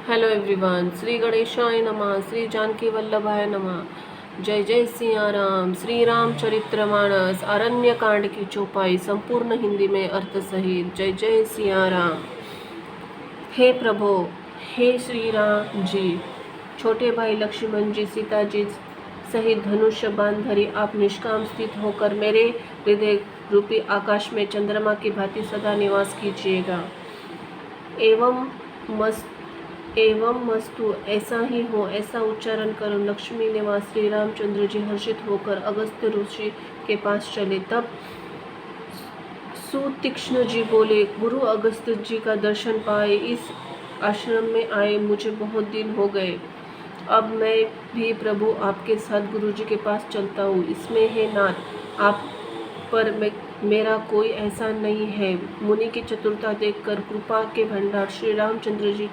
Hello everyone. Shri गणेशाय नमः। श्री जानकी वल्लभाय नमः। जय जय सिया राम। श्री रामचरितमानस अरण्य कांड की चौपाई संपूर्ण हिंदी में अर्थ सहित। जय जय सिया राम। हे प्रभु, हे श्री राम जी, छोटे भाई लक्ष्मण जी, सीता जी सहित धनुष्य बाण धरी आप निष्काम स्थित होकर मेरे हृदय रूपी आकाश में चंद्रमा की भांति सदा निवास कीजिएगा। एवं मस्तु, ऐसा ही हो, ऐसा उच्चारण कर लक्ष्मी निवास श्री रामचंद्र जी हर्षित होकर अगस्त्य ऋषि के पास चले। तब सुतीक्ष्ण जी बोले, गुरु अगस्त्य जी का दर्शन पाए इस आश्रम में आए मुझे बहुत दिन हो गए। अब मैं भी प्रभु आपके साथ गुरु जी के पास चलता हूँ। इसमें है नाथ, आप पर मेरा कोई एहसान नहीं है। मुनि की चतुरता देखकर कृपा के भंडार श्री रामचंद्र जी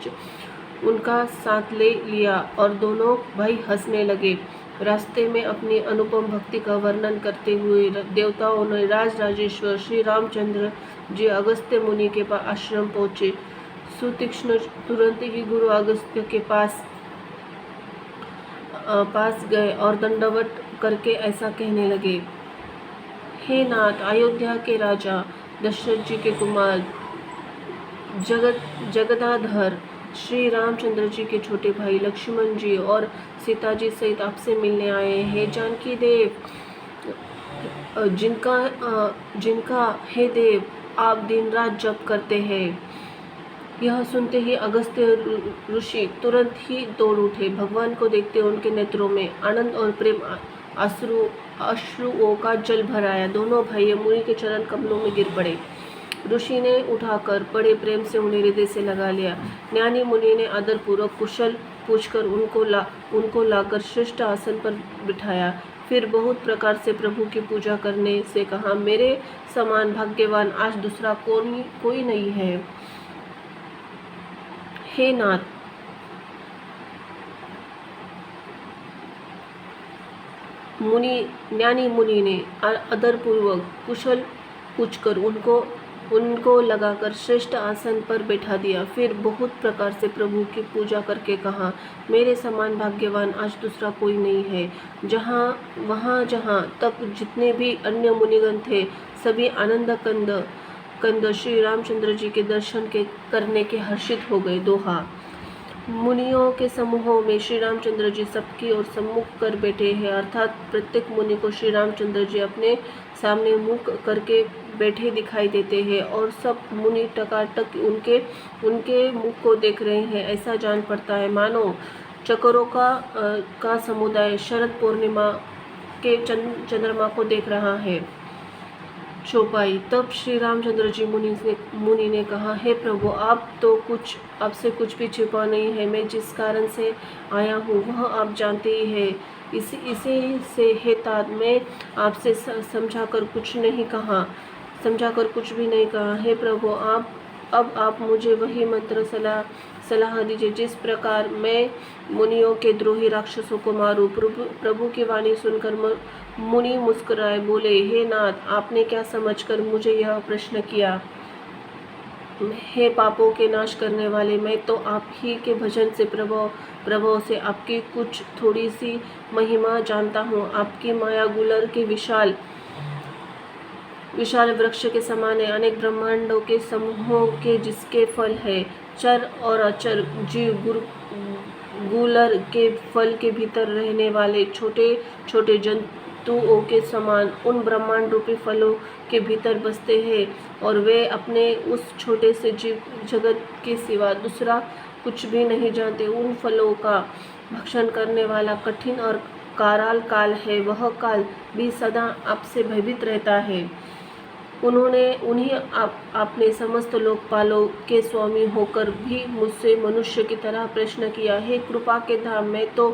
उनका साथ ले लिया और दोनों भाई हंसने लगे। रास्ते में अपनी अनुपम भक्ति का वर्णन करते हुए देवताओं ने राजराजेश्वर श्री रामचंद्र जी अगस्त्य मुनि के पास आश्रम पहुँचे। सुतीक्ष्ण तुरंत ही गुरु अगस्त्य के पास गए और दंडवत करके ऐसा कहने लगे, हे नाथ, अयोध्या के राजा दशरथ जी के कुमार जगदाधर श्री रामचंद्र जी के छोटे भाई लक्ष्मण जी और सीता जी सहित आपसे मिलने आए हैं। जानकी देव, जिनका हे देव आप दिन रात जप करते हैं। यह सुनते ही अगस्त्य ऋषि तुरंत ही दौड़ उठे। भगवान को देखते उनके नेत्रों में आनंद और प्रेम अश्रुओं का जल भर आया। दोनों भाई मुनि के चरण कमलों में गिर पड़े। ऋषि ने उठाकर बड़े प्रेम से उन्हें हृदय से लगा लिया। ज्ञानी मुनि ने आदरपूर्वक कुशल पूछकर उनको लाकर श्रेष्ठ आसन पर बिठाया। फिर बहुत प्रकार से प्रभु की पूजा करने से कहा, मेरे समान भाग्यवान आज दूसरा कोई नहीं है। हे नाथ, ज्ञानी मुनि ने आदरपूर्वक कुशल पूछकर उनको लगाकर श्रेष्ठ आसन पर बैठा दिया। फिर बहुत प्रकार से प्रभु की पूजा करके कहा, मेरे समान भाग्यवान आज दूसरा कोई नहीं है। जहाँ तक जितने भी अन्य मुनिगण थे सभी आनंद कंद श्री रामचंद्र जी के दर्शन करने के हर्षित हो गए। दोहा, मुनियों के समूहों में श्री रामचंद्र जी सबकी ओर सम्मुख कर बैठे हैं, अर्थात प्रत्येक मुनि को श्री रामचंद्र जी अपने सामने मुख करके बैठे दिखाई देते हैं और सब मुनि टकाटक उनके मुख को देख रहे हैं। ऐसा जान पड़ता है मानो चकोरों का समुदाय शरद पूर्णिमा के चंद्रमा को देख रहा है। चौपाई। तब श्री रामचंद्र जी मुनि ने कहा, हे प्रभु, आपसे कुछ भी छिपा नहीं है। मैं जिस कारण से आया हूँ वह आप जानते ही हैं। इसी से हे तात, मैं आपसे समझाकर कुछ भी नहीं कहा। हे प्रभु, अब आप मुझे वही मंत्र सलाह दीजिए जिस प्रकार मैं मुनियों के द्रोही राक्षसों को मारूं। प्रभु की वाणी सुनकर मुनि मुस्कुराए, बोले, हे नाथ, आपने क्या समझकर मुझे यह प्रश्न किया। हे पापों के नाश करने वाले, मैं तो आप ही के भजन से प्रभु से आपकी कुछ थोड़ी सी महिमा जानता हूँ। आपकी माया गुलर के विशाल वृक्ष के समान है, अनेक ब्रह्मांडों के समूहों के जिसके फल है। चर और अचर जीव गुलर के फल के भीतर रहने वाले छोटे छोटे जंतुओं के समान उन ब्रह्मांड रूपी फलों के भीतर बसते हैं और वे अपने उस छोटे से जीव जगत के सिवा दूसरा कुछ भी नहीं जानते। उन फलों का भक्षण करने वाला कठिन और काराल काल है। वह काल भी सदा आपसे भयभीत रहता है। आपने समस्त लोकपालों के स्वामी होकर भी मुझसे मनुष्य की तरह प्रश्न किया। हे कृपा के धाम, मैं तो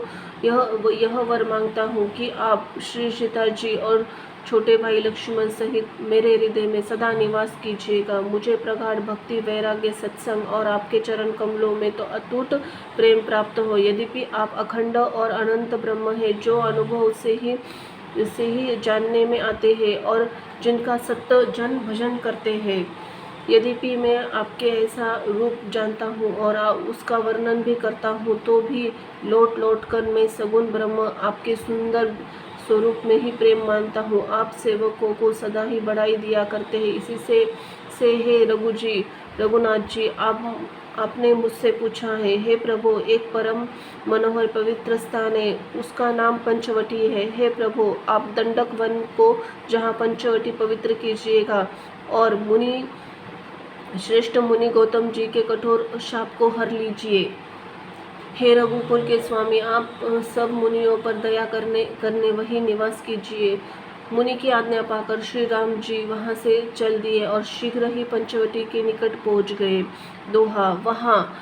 यह वर मांगता हूँ कि आप श्री सीता जी और छोटे भाई लक्ष्मण सहित मेरे हृदय में सदा निवास कीजिएगा। मुझे प्रगाढ़ भक्ति, वैराग्य, सत्संग और आपके चरण कमलों में तो अटूट प्रेम प्राप्त हो। यद्यपि आप अखंड और अनंत ब्रह्म है, जो अनुभव से ही जानने में आते हैं और जिनका सत्य जन भजन करते हैं। यद्यपि मैं आपके ऐसा रूप जानता हूँ और उसका वर्णन भी करता हूँ, तो भी लौट लौट कर मैं सगुण ब्रह्म आपके सुंदर स्वरूप में ही प्रेम मानता हूँ। आप सेवकों को सदा ही बढ़ाई दिया करते हैं। इसी से हे रघुनाथ जी, आपने मुझसे पूछा है, हे प्रभु, एक परम मनोहर पवित्र स्थान है, उसका नाम पंचवटी है। हे प्रभु, आप दंडक वन को जहाँ पंचवटी पवित्र कीजिएगा और श्रेष्ठ मुनि गौतम जी के कठोर शाप को हर लीजिए। हे रघुकुल के स्वामी, आप सब मुनियों पर दया करने वही निवास कीजिए। मुनि की आज्ञा पाकर श्री राम जी वहाँ से चल दिए और शीघ्र ही पंचवटी के निकट पहुँच गए। दोहा। वहाँ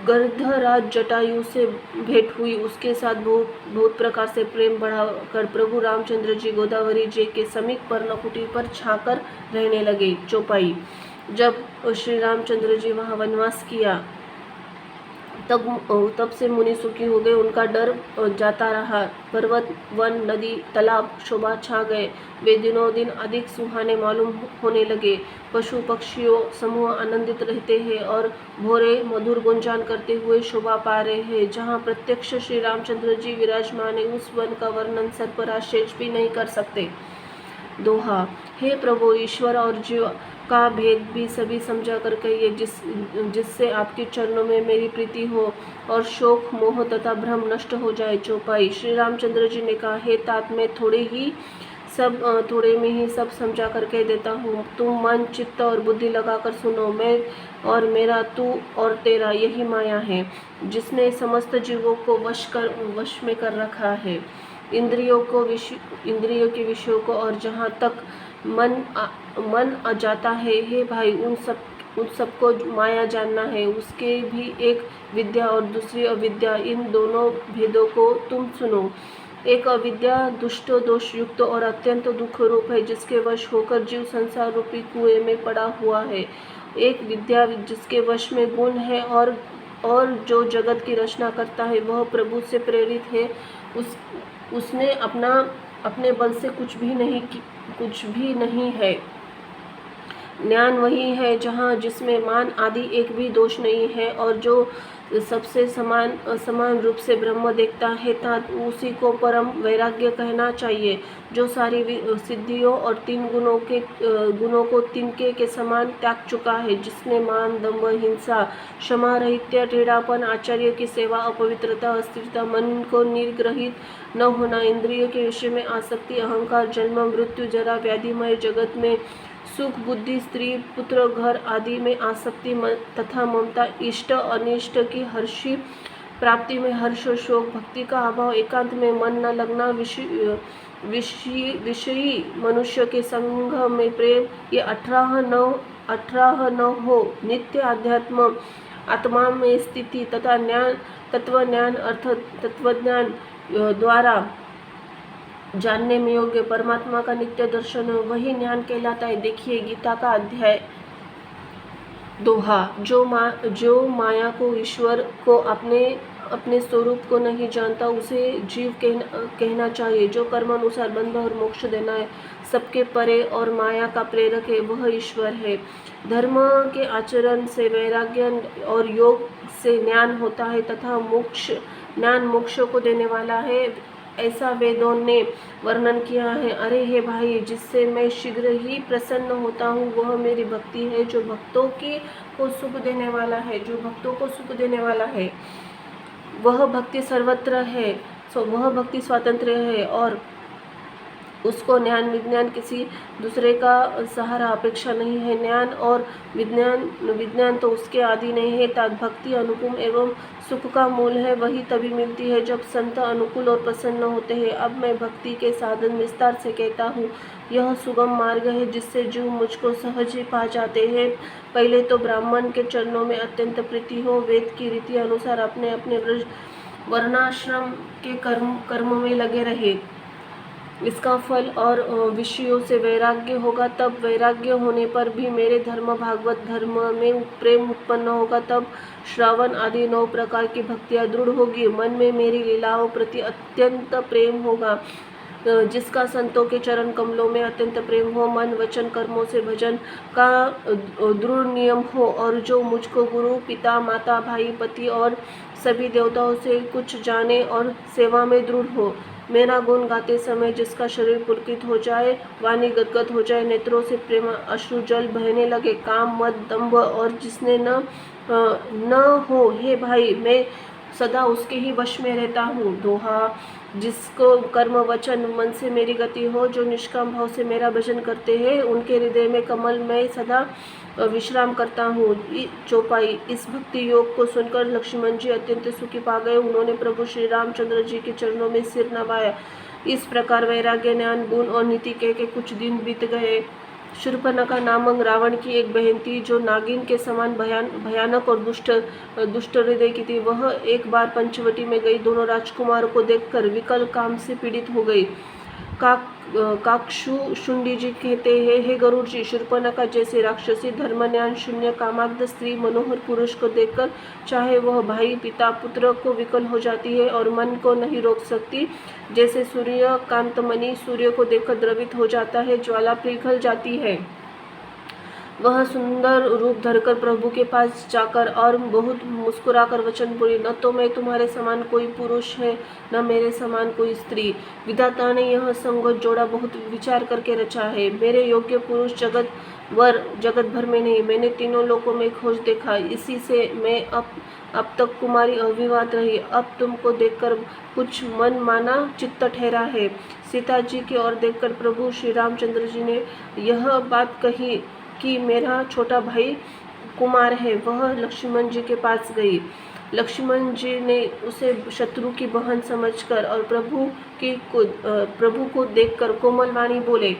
गर्धराज जटायु से भेंट हुई। उसके साथ बहुत प्रकार से प्रेम बढ़ाकर प्रभु रामचंद्र जी गोदावरी जी के समीप पर्णकुटी पर छाकर रहने लगे। जब श्री रामचंद्र जी वहाँ वनवास किया, तब से मुनि सुखी हो गए। उनका डर जाता रहा। पर्वत, वन, नदी, तालाब शोभा छा गए। वे दिनों दिन अधिक सुहाने मालूम होने लगे। पशु पक्षियों समूह आनंदित रहते हैं और भोरे मधुर गुंजान करते हुए शोभा पा रहे हैं। जहाँ प्रत्यक्ष श्री रामचंद्र जी विराजमान है, उस वन का वर्णन सर्पराज भी नहीं कर सकते। दोहा। हे प्रभु, ईश्वर और जीव का भेद भी सभी समझा कर कहिए, जिससे आपके चरणों में मेरी प्रीति हो और शोक, मोह तथा भ्रम नष्ट हो जाए। चौपाई। श्री रामचंद्र जी ने कहा, हे तात, मैं थोड़े में ही सब समझा कर कह देता हूँ। तुम मन, चित्त और बुद्धि लगाकर सुनो। मैं और मेरा, तू और तेरा, यही माया है जिसने समस्त जीवों को वश में कर रखा है। इंद्रियों के विषयों को और जहाँ तक मन आ जाता है, हे भाई, उन सबको माया जानना है। उसके भी एक विद्या और दूसरी अविद्या, इन दोनों भेदों को तुम सुनो। एक अविद्या दुष्ट, दोष युक्त और अत्यंत दुख रूप है, जिसके वश होकर जीव संसार रूपी कुएं में पड़ा हुआ है। एक विद्या जिसके वश में गुण है और जो जगत की रचना करता है, वह प्रभु से प्रेरित है। उसने अपने बल से कुछ भी नहीं है। ज्ञान वही है जिसमें मान आदि एक भी दोष नहीं है और जो सबसे समान रूप से ब्रह्म देखता है, उसी को परम वैराग्य कहना चाहिए। जो सारी सिद्धियों और 3 गुणों को तिनके के समान त्याग चुका है, जिसने मान, दंभ, हिंसा, क्षमा, रहित्य, टेढ़ापन, आचार्य की सेवा, अपवित्रता, अस्थिरता, मन को निर्ग्रहित न होना, इंद्रियों के विषय में आसक्ति, अहंकार, जन्म, मृत्यु, जरा, व्याधिमय जगत में सुख, बुद्धि, स्त्री, पुत्र, घर आदि में आसक्ति तथा ममता, इष्ट अनिष्ट की हर्षी प्राप्ति में हर्ष, शोक, भक्ति का अभाव, एकांत में मन न लगना, विषयी मनुष्य के संग में प्रेम, ये 18 न हो, नित्य अध्यात्म, आत्मा में स्थिति तथा तत्वज्ञान अर्थात तत्वज्ञान द्वारा जानने में योग्य परमात्मा का नित्य दर्शन, वही ज्ञान कहलाता है। देखिए गीता का अध्याय। दोहा। जो माया को, ईश्वर को, अपने स्वरूप को नहीं जानता, उसे जीव कहना चाहिए। जो कर्मानुसार बंध और मोक्ष देना है, सबके परे और माया का प्रेरक है, वह ईश्वर है। धर्म के आचरण से वैराग्य और योग से ज्ञान होता है तथा ज्ञान मोक्ष को देने वाला है, ऐसा वेदों ने वर्णन किया है। अरे हे भाई, जिससे मैं शीघ्र ही प्रसन्न होता हूँ, वह मेरी भक्ति है, जो भक्तों को सुख देने वाला है। वह भक्ति सर्वत्र है, वह भक्ति स्वातंत्र्य है और उसको ज्ञान विज्ञान किसी दूसरे का सहारा अपेक्षा नहीं है। ज्ञान और विज्ञान तो उसके आदि नहीं है। भक्ति अनुपम एवं सुख का मूल है। वही तभी मिलती है जब संत अनुकूल और प्रसन्न होते हैं। अब मैं भक्ति के साधन विस्तार से कहता हूँ। यह सुगम मार्ग है जिससे जीव मुझको सहज ही पा जाते हैं। पहले तो ब्राह्मण के चरणों में अत्यंत प्रीति हो, वेद की रीति अनुसार अपने अपने वर्णाश्रम के कर्म में लगे रहे। इसका फल और विषयों से वैराग्य होगा। तब वैराग्य होने पर भी मेरे धर्म, भागवत धर्म में प्रेम उत्पन्न होगा। तब श्रावण आदि 9 प्रकार की भक्तियाँ दृढ़ होगी। मन में मेरी लीलाओं प्रति अत्यंत प्रेम होगा। जिसका संतों के चरण कमलों में अत्यंत प्रेम हो, मन वचन कर्मों से भजन का दृढ़ नियम हो, और जो मुझको गुरु पिता माता भाई पति और सभी देवताओं से कुछ जाने और सेवा में दृढ़ हो। मेरा गुण गाते समय जिसका शरीर पुलकित हो जाए, वाणी गदगद हो जाए, नेत्रों से प्रेम अश्रु जल बहने लगे, काम मद दंभ और जिसने न हो, हे भाई मैं सदा उसके ही वश में रहता हूँ। दोहा, जिसको कर्म वचन मन से मेरी गति हो, जो निष्काम भाव से मेरा भजन करते हैं, उनके हृदय में कमल मैं सदा विश्राम करता हूँ। चौपाई, इस भक्ति योग को सुनकर लक्ष्मण जी अत्यंत सुखी पा गए। उन्होंने प्रभु श्री रामचंद्र जी के चरणों में सिर नवाया। इस प्रकार वैराग्य ज्ञान गुण और नीति कह के कुछ दिन बीत गए। शूर्पणखा नामक रावण की एक बहन थी, जो नागिन के समान भयानक और दुष्ट हृदय की थी। वह एक बार पंचवटी में गई, दोनों राजकुमारों को देखकर विकल काम से पीड़ित हो गई। काक्षुशुंडी जी कहते हैं, हे गरुड़ जी, शूर्पणखा जैसे राक्षसी धर्मज्ञान शून्य कामाग्ध स्त्री मनोहर पुरुष को देखकर चाहे वह भाई पिता पुत्र को विकल हो जाती है और मन को नहीं रोक सकती। जैसे सूर्य कांतमणि सूर्य को देखकर द्रवित हो जाता है, ज्वाला पिघल जाती है। वह सुंदर रूप धरकर प्रभु के पास जाकर और बहुत मुस्कुराकर वचन बोली, न तो मैं तुम्हारे समान कोई पुरुष है, न मेरे समान कोई स्त्री। विधाता ने यह संगत जोड़ा बहुत विचार करके रचा है। मेरे योग्य पुरुष जगत भर में नहीं, मैंने तीनों लोकों में खोज देखा, इसी से मैं अब तक कुमारी अविवाहित रही। अब तुमको देखकर कुछ मन माना चित्त ठहरा है। सीता जी की ओर देखकर प्रभु श्री रामचंद्र जी ने यह बात कही कि मेरा छोटा भाई कुमार है। वह लक्ष्मण जी के पास गई। लक्ष्मण जी ने उसे शत्रु की बहन समझकर और प्रभु को देखकर कोमल वाणी बोले,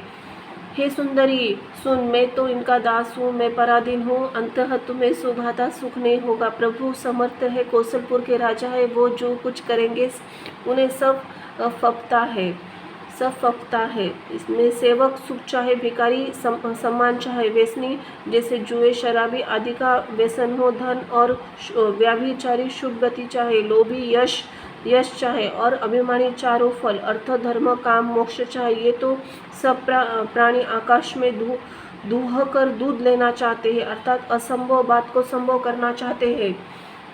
हे सुंदरी सुन, मैं तो इनका दास हूँ, मैं पराधीन हूँ, अंततः तुम्हें सुभाता सुख नहीं होगा। प्रभु समर्थ है, कौशलपुर के राजा है, वो जो कुछ करेंगे उन्हें सब फपता है। इसमें सेवक सुख चाहे, भिखारी सम्मान चाहे, व्यसनी जैसे जुए शराबी आदि का व्यसन हो, धन और व्याभिचारी शुभ गति चाहे, लोभी यश चाहे और अभिमानी चारों फल, अर्थ धर्म काम मोक्ष चाहे। ये तो सब प्राणी आकाश में दूह कर दूध लेना चाहते हैं, अर्थात असंभव बात को संभव करना चाहते हैं।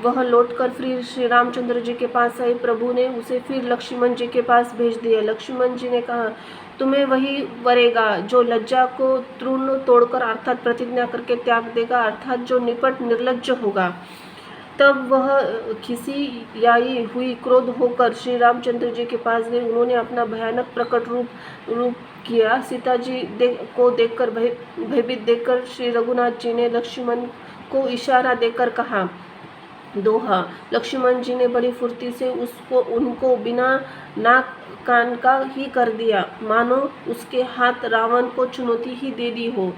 वह लौटकर फिर श्री रामचंद्र जी के पास आई। प्रभु ने उसे फिर लक्ष्मण जी के पास भेज दिया। लक्ष्मण जी ने कहा, तुम्हें वही वरेगा जो लज्जा को तृण तोड़कर अर्थात प्रतिज्ञा करके त्याग देगा, अर्थात जो निपट निर्लज्ज होगा। तब वह खिसियाई हुई क्रोध होकर श्री रामचंद्र जी के पास गई। उन्होंने अपना भयानक प्रकट रूप किया। सीता जी को देखकर भयभीत देखकर श्री रघुनाथ जी ने लक्ष्मण को इशारा देकर कहा। दोहा, लक्ष्मण जी ने बड़ी फुर्ती से उनको बिना नाक कान का ही कर दिया, मानो उसके हाथ रावण को चुनौती ही दे दी हो।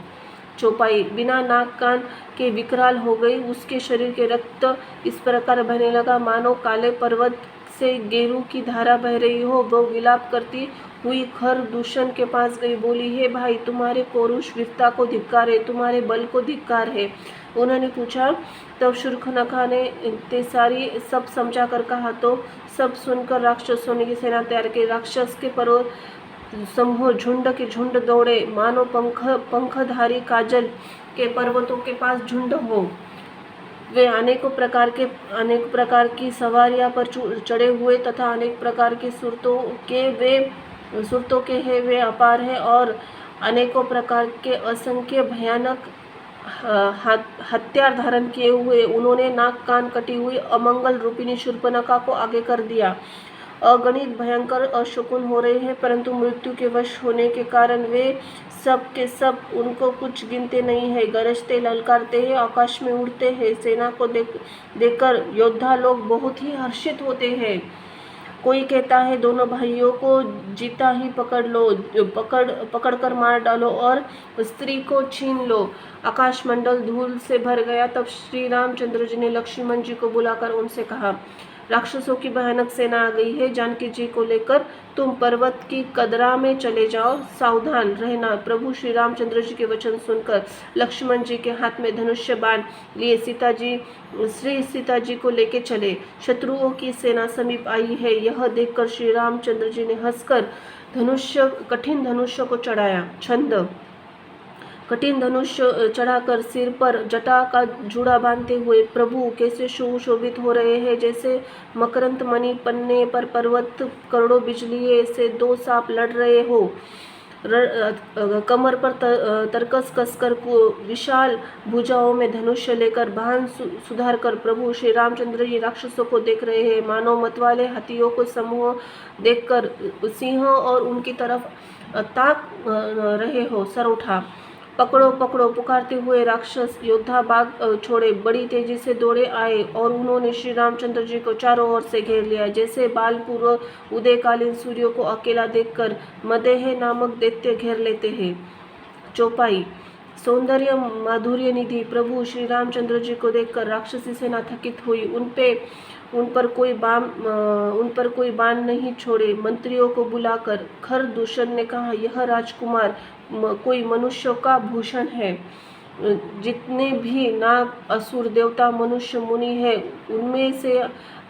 चौपाई, बिना नाक कान के विकराल हो गई। उसके शरीर के रक्त इस प्रकार बहने लगा मानो काले पर्वत से गेरू की धारा बह रही हो। वो विलाप करती हुई खर दूषण के पास गई, बोली, हे भाई, तुम्हारे पौरुष वीरता को धिक्कार है, तुम्हारे बल को धिक्कार है। उन्होंने पूछा। तब शूर्पणखा ने ते सारी सब समझा कर कहा। तो सब सुनकर राक्षसों ने की सेना तैयार की। राक्षस के पर्वत समूह झुंड के झुंड दौड़े, मानो पंखधारी काजल के पर्वतों के पास झुंड हो। वे अनेक प्रकार की सवारियां पर चढ़े हुए तथा अनेक प्रकार के सुरतों के हैं, वे अपार है और अनेकों प्रकार के असंख्य भयानक हथियार धारण किए हुए। उन्होंने नाक कान कटी हुई अमंगल रूपिणी शूर्पणखा को आगे कर दिया। अगणित भयंकर अशकुन हो रहे हैं, परंतु मृत्यु के वश होने के कारण वे सब के सब उनको कुछ गिनते नहीं है। गरजते ललकारते हैं, आकाश में उड़ते हैं। सेना को देखकर योद्धा लोग बहुत ही हर्षित होते हैं। कोई कहता है, दोनों भाइयों को जीता ही पकड़ कर मार डालो और स्त्री को छीन लो। आकाश मंडल धूल से भर गया। तब श्री रामचंद्र जी ने लक्ष्मण जी को बुलाकर उनसे कहा, राक्षसों की भयानक सेना आ गई है। जानकी जी को लेकर तुम पर्वत की कदरा में चले जाओ, सावधान रहना। प्रभु श्री रामचंद्र जी के वचन सुनकर लक्ष्मण जी के हाथ में धनुष्य बाण लिए सीता जी को लेके चले। शत्रुओं की सेना समीप आई है, यह देखकर श्री रामचंद्र जी ने हंसकर कठिन धनुष्य को चढ़ाया। छंद। कठिन धनुष्य चढ़ाकर सिर पर जटा का जूड़ा बांधते हुए प्रभु कैसे सुशोभित हो रहे हैं, जैसे मकरंद मणि पन्ने पर पर्वत करोड़ों बिजलियों से दो सांप लड़ रहे हो। कमर पर तरकस कसकर विशाल भुजाओं में धनुष्य लेकर बाण सुधार कर प्रभु श्री रामचंद्र जी राक्षसों को देख रहे हैं। मानव मतवाले हाथियों को समूह देखकर सिंह और उनकी तरफ ताक रहे हो। सर उठा। पकड़ो पकड़ो पुकारते हुए राक्षस योद्धा भाग छोड़े बड़ी तेजी से दौड़े आए और उन्होंने श्री रामचंद्र जी को चारों ओर से घेर लिया। जैसे बाल पूर्व उदयकालीन सूर्य को अकेला देखकर मदेह नामक दैत्य घेर लेते हैं। चौपाई। सौंदर्य माधुर्य निधि प्रभु श्री रामचंद्र जी को देखकर राक्षसी सेना थकित हुई। उन पर कोई बाण नहीं छोड़े। मंत्रियों को बुलाकर खर दूषण ने कहा, यह राजकुमार कोई मनुष्यों का भूषण है। जितने भी नाग असुर देवता मनुष्य मुनि है उनमें से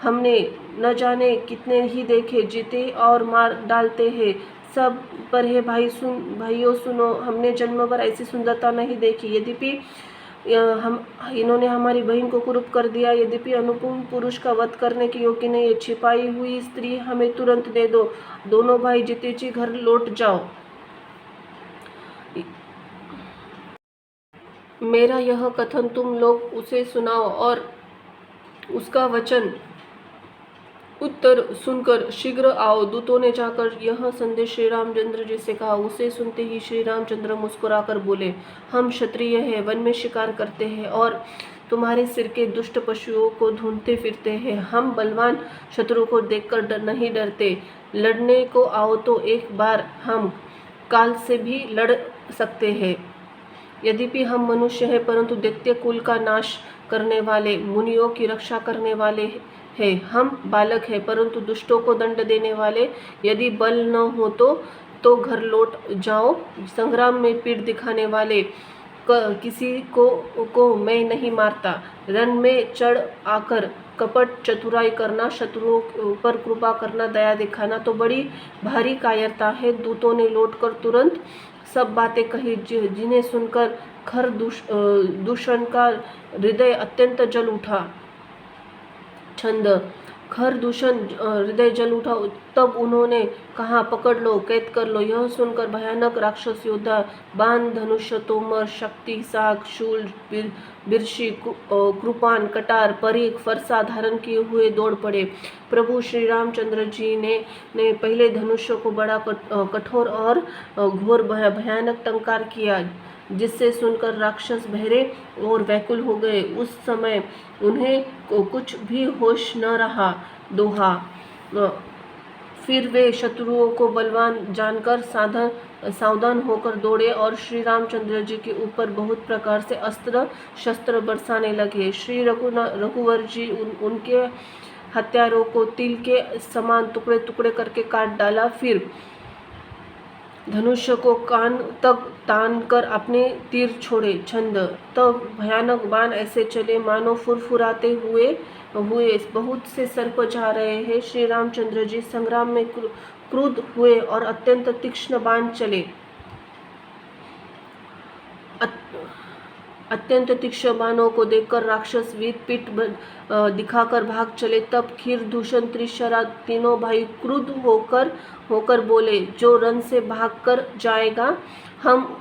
हमने न जाने कितने ही देखे जीते और मार डालते हैं। सब पर है भाइयों सुनो, हमने जन्म भर ऐसी सुंदरता नहीं देखी। यद्यपि इन्होंने हमारी बहन को कुरूप कर दिया, यद्यपि अनुपम पुरुष का वध करने के योग्य नहीं है। छिपाई हुई स्त्री हमें तुरंत दे दो। दोनों भाई जीते जी घर लौट जाओ। मेरा यह कथन तुम लोग उसे सुनाओ और उसका वचन उत्तर सुनकर शीघ्र आओ। दूतों ने जाकर यह संदेश श्री रामचंद्र जी से कहा। उसे सुनते ही श्री रामचंद्र मुस्कुराकर बोले, हम क्षत्रिय हैं, वन में शिकार करते हैं और तुम्हारे सिर के दुष्ट पशुओं को ढूंढते फिरते हैं। हम बलवान शत्रु को देखकर नहीं डरते। लड़ने को आओ तो एक बार हम काल से भी लड़ सकते हैं। यद्यपि हम मनुष्य हैं परंतु दैत्य कुल का नाश करने वाले, मुनियों की रक्षा करने वाले हैं। हम बालक हैं परंतु दुष्टों को दंड देने वाले। यदि बल न हो तो घर लौट जाओ। संग्राम में पीठ दिखाने वाले किसी को मैं नहीं मारता। रण में चढ़ आकर कपट चतुराई करना, शत्रुओं पर कृपा करना, दया दिखाना तो बड़ी भारी कायरता है। दूतों ने लौटकर तुरंत सब बातें कही जिन्हें सुनकर खर दूषण का हृदय अत्यंत जल उठा। छंद। खर दूषण हृदय जल उठा। तब उन्होंने कहा, पकड़ लो, कैद कर लो। यह सुनकर भयानक राक्षस योद्धा बाण, धनुष्य, तोमर, शक्ति, साग, शूल, बिरशी, कृपान, कटार, परीख, फरसा धारण किए हुए दौड़ पड़े। प्रभु श्री रामचंद्र जी ने पहले धनुष्य को बड़ा कठोर और घोर भयानक टंकार किया, जिससे सुनकर राक्षस बहरे और व्याकुल हो गए। उस समय उन्हें कुछ भी होश न रहा। दोहा। फिर वे शत्रुओं को बलवान जानकर सावधान होकर दौड़े और श्री रामचंद्र जी के ऊपर बहुत प्रकार से अस्त्र शस्त्र बरसाने लगे। श्री रघुवर जी उनके हत्यारों को तिल के समान टुकड़े टुकड़े करके काट डाला। फिर धनुष्य को कान तक तान कर अपने तीर छोड़े। छंद। तब भयानक बाण ऐसे चले मानो फुरफुराते हुए बहुत से सर्प जा रहे हैं। श्री रामचंद्र जी संग्राम में क्रुद्ध हुए और अत्यंत तीक्ष्ण बाण चले। अत्यंत तीक्ष्ण बाणों को देखकर राक्षस वीर पीठ दिखाकर भाग चले। तब खीर दूषण त्रिशरा तीनों भाई क्रुद्ध होकर बोले, जो रण से भाग कर जाएगा हम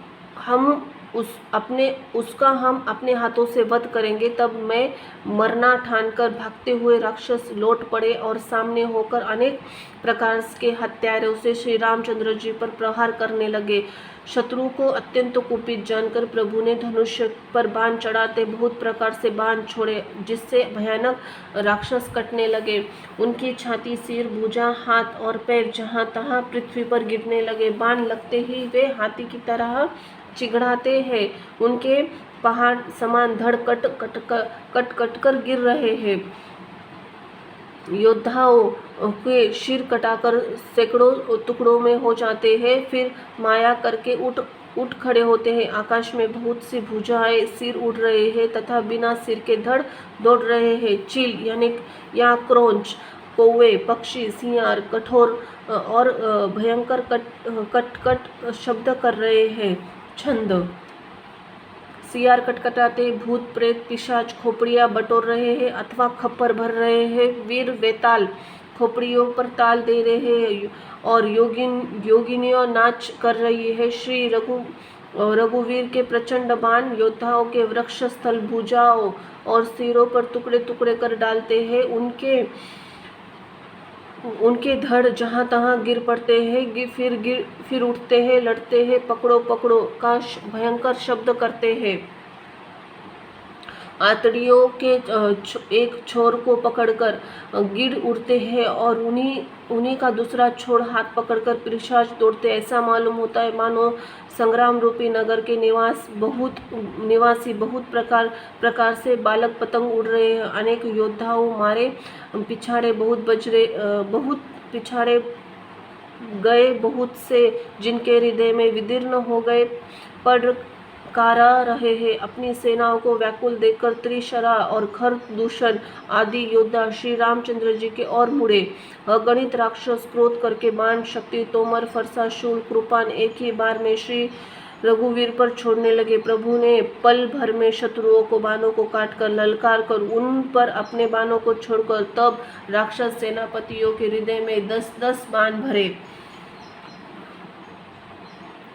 अपने हाथों से वध करेंगे। तब मैं मरना ठानकर भागते हुए राक्षस लौट पड़े और सामने होकर अनेक प्रकार के हत्यारों से श्री रामचंद्र जी पर प्रहार करने लगे। शत्रु को अत्यंत कुपित जानकर प्रभु ने धनुष्य पर बाण चढ़ाते बहुत प्रकार से बाण छोड़े, जिससे भयानक राक्षस कटने लगे। उनकी छाती, सिर, भुजा, हाथ और पैर जहाँ तहाँ पृथ्वी पर गिरने लगे। बाण लगते ही वे हाथी की तरह चिघड़ाते हैं। उनके पहाड़ समान धड़ कट कर गिर रहे हैं। योद्धाओं के सिर कटाकर सैकड़ों टुकड़ों में हो जाते हैं, फिर माया करके उठ खड़े होते हैं। आकाश में बहुत सी भुजाएं, सिर उड़ रहे हैं तथा बिना सिर के धड़ दौड़ रहे हैं। चील या क्रोंच कौवे, पक्षी, सियार कठोर और भयंकर कट कट शब्द कर रहे हैं। छंद। सियार कटकटाते, भूत प्रेत पिशाच खोपड़ियाँ बटोर रहे हैं अथवा खप्पर भर रहे हैं। वीर वेताल खोपड़ियों पर ताल दे रहे हैं और योगिनियों नाच कर रही है। श्री रघुवीर के प्रचंड बाण योद्धाओं के वृक्ष स्थल भुजाओं और सिरों पर टुकड़े टुकड़े कर डालते हैं। उनके धड़ जहाँ तहाँ गिर पड़ते हैं, फिर उठते हैं, लड़ते हैं, पकड़ो पकड़ो का भयंकर शब्द करते हैं। आतड़ियों के एक छोर को पकड़कर गिर उड़ते हैं और उन्हीं का दूसरा छोर हाथ पकड़कर पिशाच दौड़ते। ऐसा मालूम होता है मानो संग्राम रूपी नगर के निवासी बहुत प्रकार से बालक पतंग उड़ रहे हैं। अनेक योद्धाओं मारे पिछाड़े बहुत पिछाड़े गए, बहुत से जिनके हृदय में विदीर्ण हो गए पड़ कारा रहे हैं। अपनी सेनाओं को व्याकुल देखकर त्रिशरा और खरदूषण आदि योद्धा श्री रामचंद्र जी के और मुड़े। अगणित राक्षस क्रोध करके बाण, शक्ति, तोमर, फरसा, शूल, कृपान एक ही बार में श्री रघुवीर पर छोड़ने लगे। प्रभु ने पल भर में शत्रुओं को बाणों को काटकर ललकार कर उन पर अपने बाणों को छोड़कर तब राक्षस सेनापतियों के हृदय में 10-10 बाण भरे।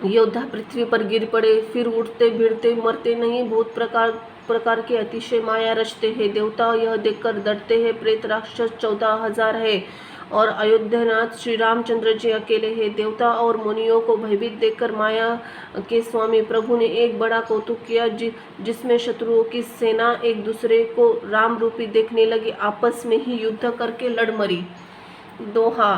योद्धा पृथ्वी पर गिर पड़े, फिर उठते भिड़ते मरते नहीं, बहुत प्रकार के अतिशय माया रचते हैं। देवता यह देखकर डरते हैं। प्रेत राक्षस 14,000 है और अयोध्यानाथ श्री रामचंद्र जी अकेले हैं। देवता और मुनियों को भयभीत देखकर माया के स्वामी प्रभु ने एक बड़ा कौतुक किया, जिसमें शत्रुओं की सेना एक दूसरे को राम रूपी देखने लगी, आपस में ही युद्ध करके लड़ मरी। दोहा।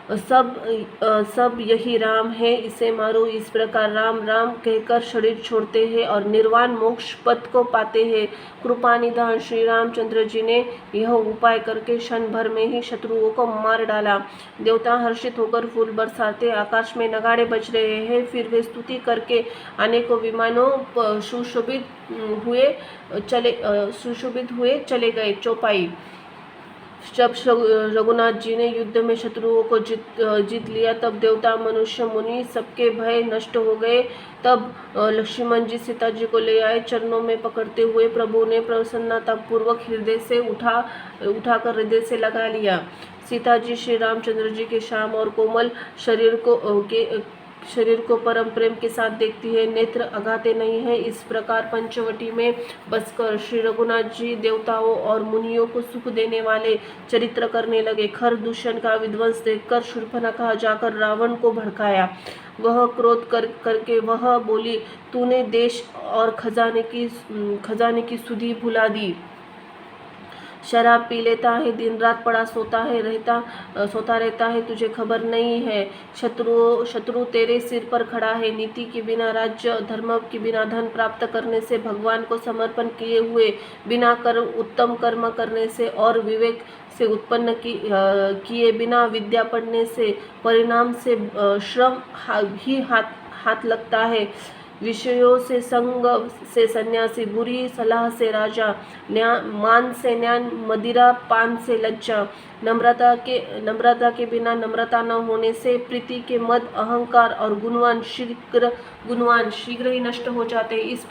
सब यही राम है, इसे मारो। इस प्रकार राम राम कहकर शरीर छोड़ते हैं और निर्वाण मोक्ष पद को पाते हैं। कृपानिधान श्री रामचंद्र जी ने यह उपाय करके क्षण भर में ही शत्रुओं को मार डाला। देवता हर्षित होकर फूल बरसाते, आकाश में नगाड़े बज रहे हैं। फिर वे स्तुति करके अनेकों विमानों सुशोभित हुए चले गए। चौपाई। जब रघुनाथ जी ने युद्ध में शत्रुओं को जीत लिया, तब देवता, मनुष्य, मुनि सबके भय नष्ट हो गए। तब लक्ष्मण जी सीता जी को ले आए। चरणों में पकड़ते हुए प्रभु ने प्रसन्नतापूर्वक हृदय से उठाकर हृदय से लगा लिया। सीता जी श्री रामचंद्र जी के श्याम और कोमल शरीर को परम प्रेम के साथ देखती है, नेत्र अगाते नहीं है। इस प्रकार पंचवटी में बसकर श्री रघुनाथ जी देवताओं और मुनियों को सुख देने वाले चरित्र करने लगे। खरदूषण का विध्वंस देखकर शूर्पणखा जाकर रावण को भड़काया। वह क्रोध करके वह बोली, तूने देश और खजाने की सुधि भुला दी। शराब पी लेता है, दिन रात पड़ा सोता रहता है, तुझे खबर नहीं है। शत्रु तेरे सिर पर खड़ा है। नीति के बिना राज्य, धर्म के बिना धन प्राप्त करने से, भगवान को समर्पण किए हुए बिना उत्तम कर्म करने से और विवेक से उत्पन्न किए बिना विद्या पढ़ने से परिणाम से श्रम ही हाथ लगता है। विषयों से संग से सन्यासी, बुरी सलाह से राजा, मान से ज्ञान, मदिरा पान से लज्जा, नम्रता के बिना नम्रता न होने से प्रीति के मद, अहंकार और गुणवान शीघ्र ही नष्ट हो जाते हैं। इस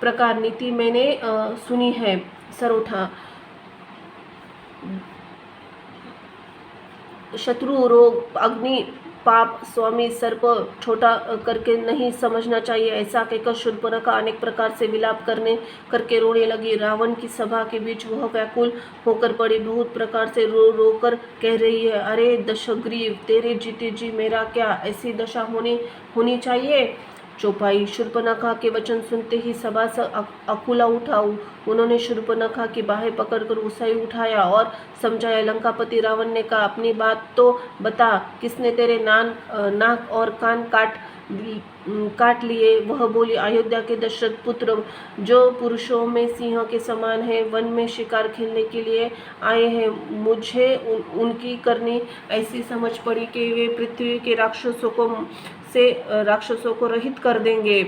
प्रकार नीति मैंने सुनी है। सरोठा। शत्रु, रोग, अग्नि, पाप, स्वामी, सर्प छोटा करके नहीं समझना चाहिए। ऐसा कहकर शूर्पणखा अनेक प्रकार से विलाप करके रोने लगी। रावण की सभा के बीच वह व्याकुल होकर पड़ी, बहुत प्रकार से रो कर कह रही है, अरे दशग्रीव, तेरे जीते जी मेरा क्या ऐसी दशा होनी चाहिए। चौपाई। शूर्पणखा के वचन सुनते ही सभा से अकुला उठा। उन्होंने शूर्पणखा की बाहें पकड़कर उसे उठाया और समझाया। लंकापति रावण ने कहा, अपनी बात तो बता, किसने तेरे नाक और कान काट लिए। वह बोली, अयोध्या के दशरथ पुत्र, जो पुरुषों में सिंह के समान है, वन में शिकार खेलने के लिए आए हैं। मुझे उनकी करनी ऐसी समझ पड़ी कि वे पृथ्वी के राक्षसों को रहित कर देंगे।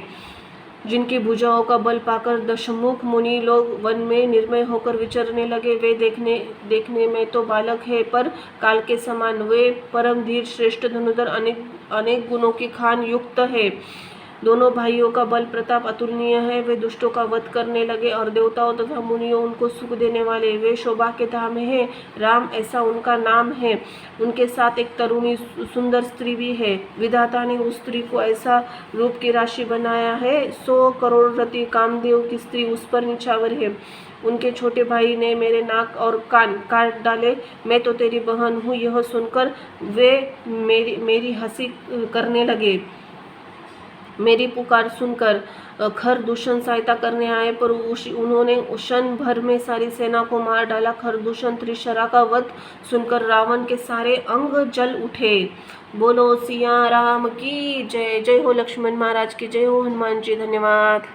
जिनकी भुजाओं का बल पाकर दशमुख मुनि लोग वन में निर्मय होकर विचरने लगे। वे देखने में तो बालक है, पर काल के समान। वे परम धीर श्रेष्ठ धनुधर अनेक गुणों की खान युक्त है। दोनों भाइयों का बल प्रताप अतुलनीय है। वे दुष्टों का वध करने लगे और देवताओं तथा मुनियों उनको सुख देने वाले। वे शोभा के धाम है, राम ऐसा उनका नाम है। उनके साथ एक तरुणी सुंदर स्त्री भी है। विधाता ने उस स्त्री को ऐसा रूप की राशि बनाया है, 100 करोड़ रति कामदेव की स्त्री उस पर निछावर है। उनके छोटे भाई ने मेरे नाक और कान काट डाले। मैं तो तेरी बहन हूँ, यह सुनकर वे मेरी हंसी करने लगे। मेरी पुकार सुनकर खरदूषण सहायता करने आए, पर उन्होंने क्षण भर में सारी सेना को मार डाला। खरदूषण त्रिशरा का वध सुनकर रावण के सारे अंग जल उठे। बोलो सिया राम की जय। जय हो लक्ष्मण महाराज की जय हो। हनुमान जी धन्यवाद।